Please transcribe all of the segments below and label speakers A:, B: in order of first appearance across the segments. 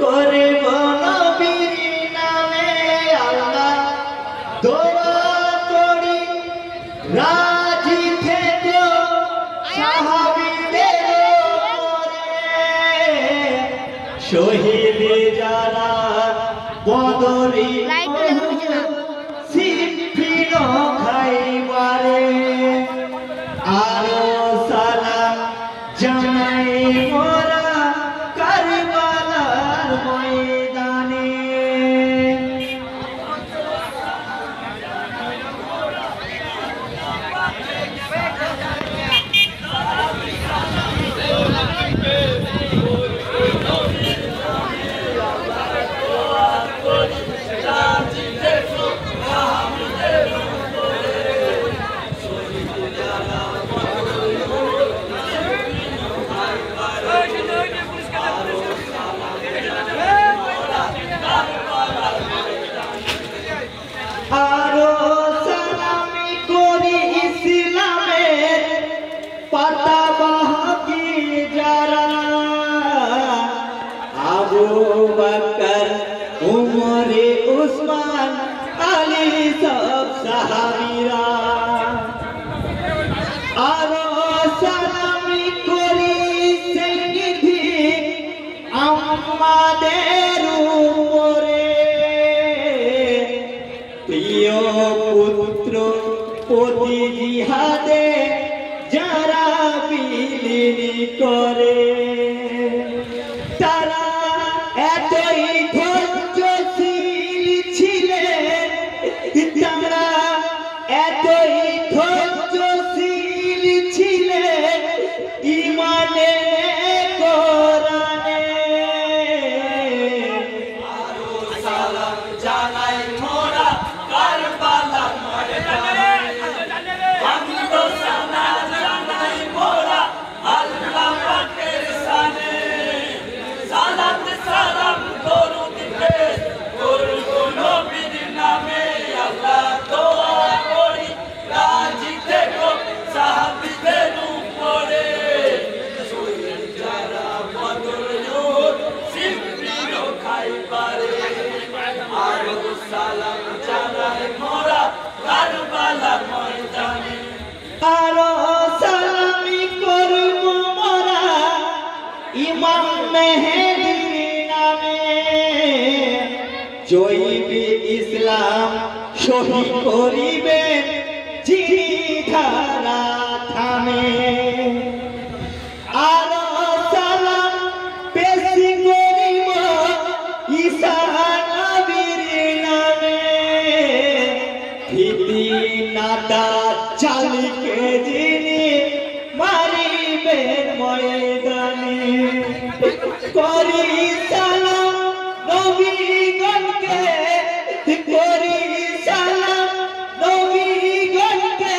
A: করব নবীর নামে আল্লাহ দোয়া করি রাজি থেকো সাহাবীদের উপরে শহীদ যারা বদরি সিফিন খাইবারে আরো সালাম জানাই মোরা কারবালার ময়দানে আরো সালামি করি ইসলামের পাতাবাহী যারা আবু বকর উমরে উসমান আলী সব সাহাবীরা আরো সালামি করি সাইয়্যিদি আমাদের উপরে প্রিয় পুত্র প্রতি জিহাদে যারা বিলীন করে তারা এতই ধৈর্যশীল ছিলেন তারা এতই ধৈর্যশীল ছিলেন ইমানে কোরআনে আরো সালাম জানাই মোরা কারবালার ময়দানে আমদো সানা জানাই মোরা আল্লাহ পাকের শানে সালাত সালাম দরুদ পেশ করব নবীর নামে আল্লাহ দোয়া করি রাজি থেকো সাহাবীদের উপরে শহীদ যারা বদর উহুদ সিফিন খাইবারে আরো সালাম জানাই মোরা কারবালার ময়দানে আরো সালামি করব মোরা ইমাম মেহেদীর নামে জয়ী ইসলাম শহীদ করিবে যিনি ধারা থামে আরো সালাম পেশি করিব ঈসা নবীর নামে ভীতি নাটা চালিকে যিনি মারিবেন ময়দানে করি সালাম নবীগণকে করি সালাম নবীগণকে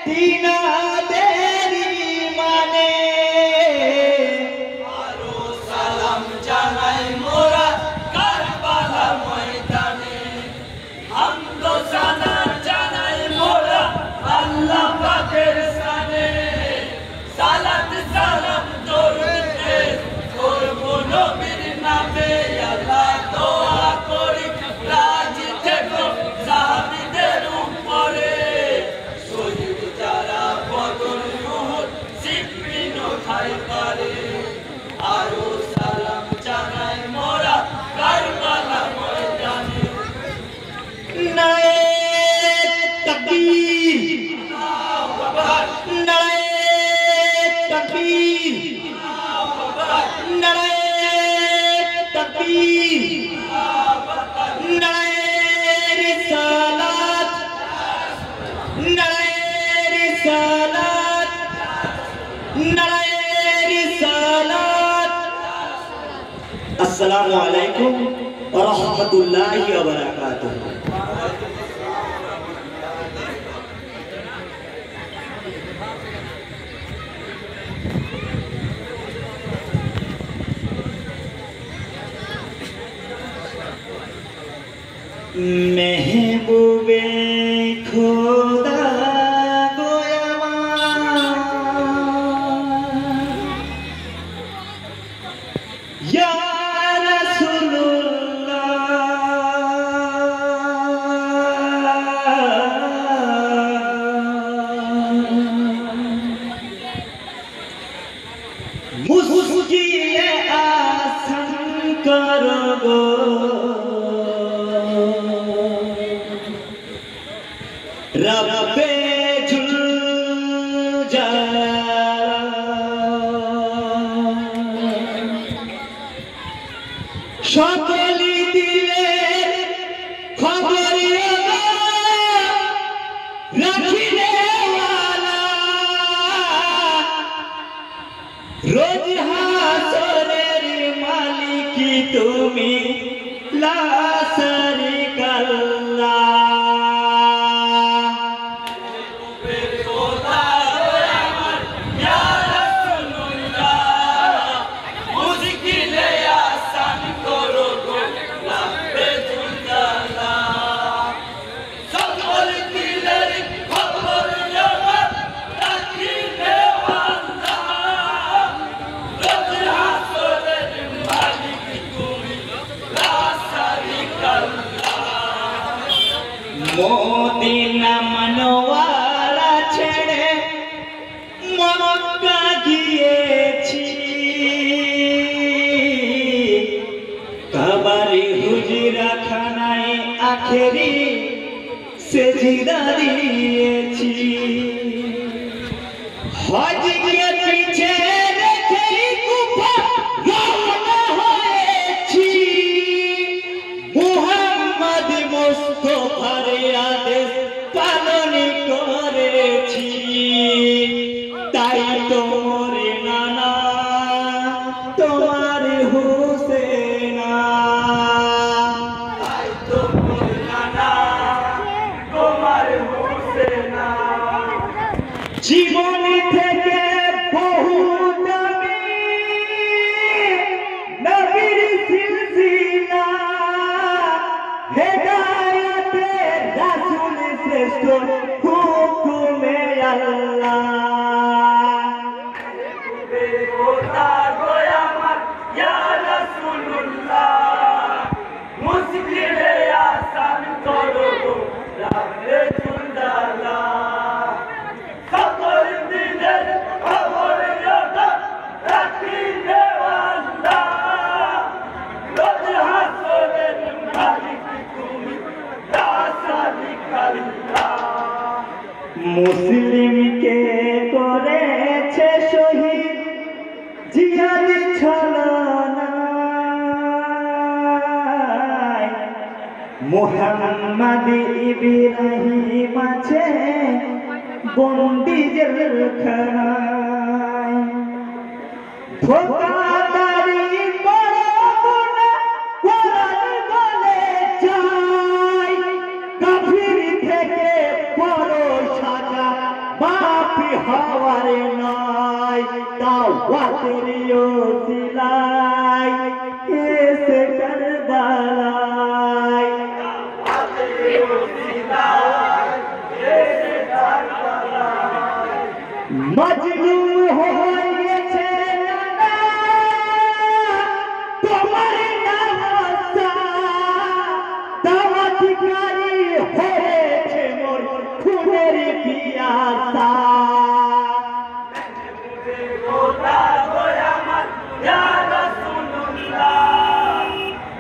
A: তিনাদের ইমানে আরো সালাম জানাই মোরা কারবালার ময়দানে আমদো সানা জানাই মোরা আল্লাহ পাকের শানে সালাত সালাম দরুদ পেশ করব নবীর নামে আল্লাহ দোয়া করি রাজি থেকো সাহাবীদের উপরে শহীদ যারা বদর উহুদ সিফিন খাইবারে আরো সালাম জানাই মোরা কারবালার ময়দানে নারে তাকবীর আল্লাহু আকবার নারে তাকবীর আল্লাহু আকবার নারে তাকবীর আল্লাহু আকবার নারে রিসালাত নারে রিসালাত নারে রিসালাত আসসালামু আলাইকুম ওয়া রাহমাতুল্লাহি ওয়া বারাকাতুহু महबूबे खुदा या रसूल मुस्किले आसन करोगो रब्बे जुल सकली दिले खबर रखने वाला रोज हासरेर मालिकी तुमी ला शरीका अल्लाह मोदीना मनवाला छेड़े मक्का गिएছি काबारी हुजरा खानाয় आखिरी सेजदा दिएছি हज के पीछे রেখে কুফা রওনা হয়েছি মুহাম্মদ মুস্তাফার আদেশ পালন করেছি তাই তোমার নানা তোমার হুসেনা তাই তোমার নানা তোমার হুসেনা জীবন থেকে বহু দামি নবীর সিলসিলা হেদায়েতে রাসূল শ্রেষ্ঠ হুকুমে আল্লাহ খোদা গো আমার ইয়া রাসূলুল্লাহ মুশকিলে আসান করো গো রাব্বে জুলজালা সকল দিনের খবর রাখিনে আল্লাহ রোজ হাসরের মালিক তুমি লা শারীকা আল্লাহ মুসলিম কে করেছে শহীদ জিহাদ ছলনায় মুহাম্মদ ইব্রাহিম আছে বন্দি জেলখানায় ধোঁকাদারি বড় গুনাহ কোরআন বলে চাই কাফির থেকে বড় সাজা মাফি হওয়ার নয় দাওয়াতের ওসিলায় এসে কারবালায় দাওয়াতের ওসিলায় এসে কারবালায় মজলুম হয়েছে নানা তোমার নামাজা দাওয়াতকারী হয়েছে মোর খুনের পিয়াসা খোদা গো আমার ইয়া রাসূলুল্লাহ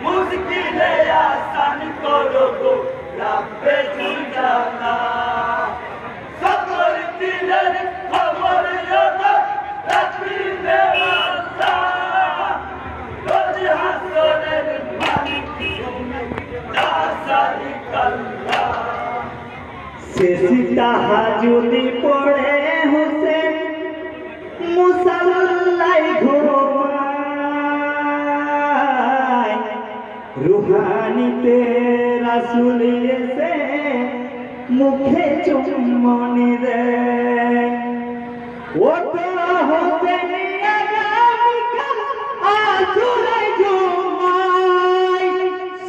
A: মুশকিলে আসান করো গো রাব্বে জুলজালা সকল দিনের খবর রাখিনে আল্লাহ রোজ হাসরের মালিক তুমি লা শারীকা আল্লাহ শেষ তাহাজ্জুদ পড়ে হোসেন মুসাল্লায় ঘুমায় রুহানিতে রাসূল এসে মুখে চুম্বন দেয় ও তো হোসেন আগামীকাল আসরে জুমায়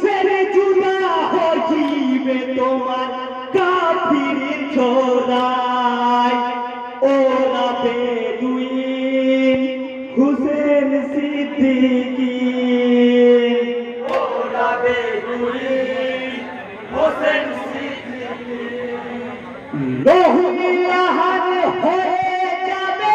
A: সেরে জুদা হইবে তোমার কাফির ছোড়ায় ওরা বেদুইন হুসেন সিদ্দিকী ওরা বেদুইন হুসেন সিদ্দিকী লোহী লাহান হয়ে যাবে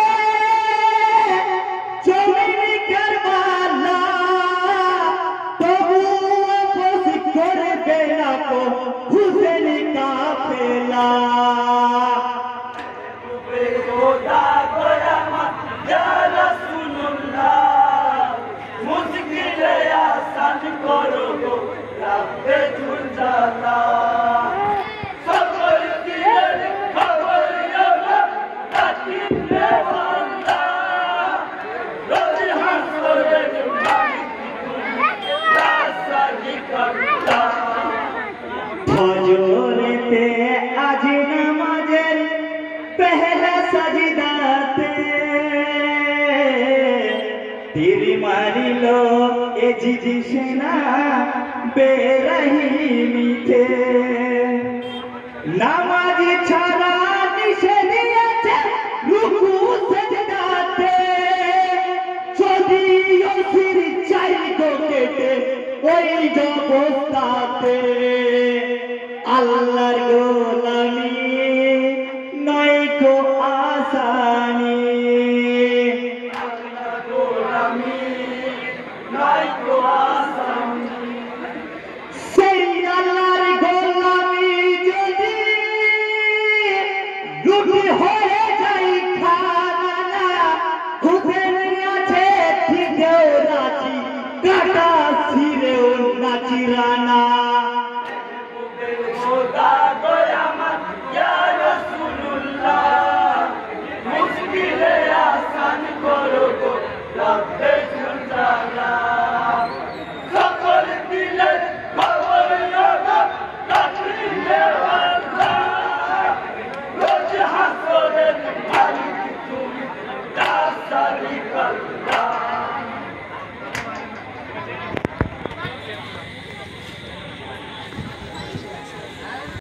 A: তীর মারিল এ জিজি সেনা বেরহি মিঠে নামাজি ছাড়া নিষেধ দিয়েছে রুকু সেজদাতে যদিও সির চাই গো কেটে ওই অবস্থাতে আল্লাহর গোলামি নয় কো আসানি সেই আল্লাহর গোলামি যদি লুটি হয়ে যাই খানা খুদের আছে ঠিকেও নাচি কাটা ছিঁড়েও নাচি রানা মুশকিলে আসান করো গো